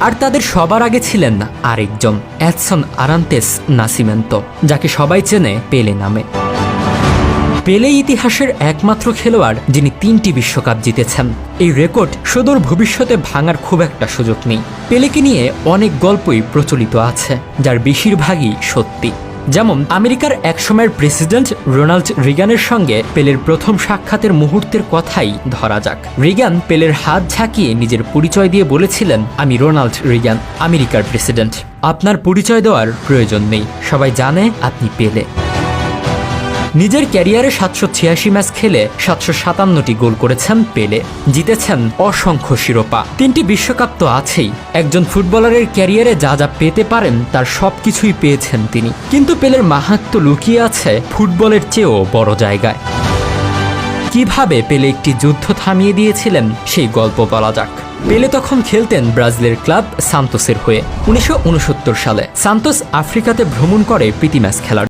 আর তাদের সবার আগে ছিলেন আরেকজন, এডসন আরান্তেস নাসিমেন্তো, যাকে সবাই চেনে পেলে নামে। পেলে ইতিহাসের একমাত্র খেলোয়াড় যিনি 3টি বিশ্বকাপ জিতেছেন। এই রেকর্ড সুদূর ভবিষ্যতে ভাঙার খুব একটা সুযোগ নেই। পেলেকে নিয়ে অনেক গল্পই প্রচলিত আছে, যার বেশিরভাগই সত্যি। যেমন আমেরিকার একসময়ের প্রেসিডেন্ট রোনাল্ড রিগানের সঙ্গে পেলের প্রথম সাক্ষাতের মুহূর্তের কথাই ধরা যাক। রিগান পেলের হাত ঝাঁকিয়ে নিজের পরিচয় দিয়ে বলেছিলেন, আমি রোনাল্ড রিগান, আমেরিকার প্রেসিডেন্ট। আপনার পরিচয় দেওয়ার প্রয়োজন নেই, সবাই জানে আপনি পেলে। নিজের ক্যারিয়ারে 786 ম্যাচ খেলে 757টি গোল করেছেন পেলে, জিতেছেন অসংখ্য শিরোপা। 3টি বিশ্বকাপ তো আছেই। একজন ফুটবলারের ক্যারিয়ারে যা যা পেতে পারেন তার সবকিছুই পেয়েছেন তিনি। কিন্তু পেলের মাহাত্ম্য লুকিয়ে আছে ফুটবলের চেয়েও বড় জায়গায়। কিভাবে পেলে একটি যুদ্ধ থামিয়ে দিয়েছিলেন সেই গল্প বলা যাক। পেলে তখন খেলতেন ব্রাজিলের ক্লাব সান্তোসের হয়ে। 1969 সালে সান্তোস আফ্রিকাতে ভ্রমণ করে প্রীতি ম্যাচ খেলার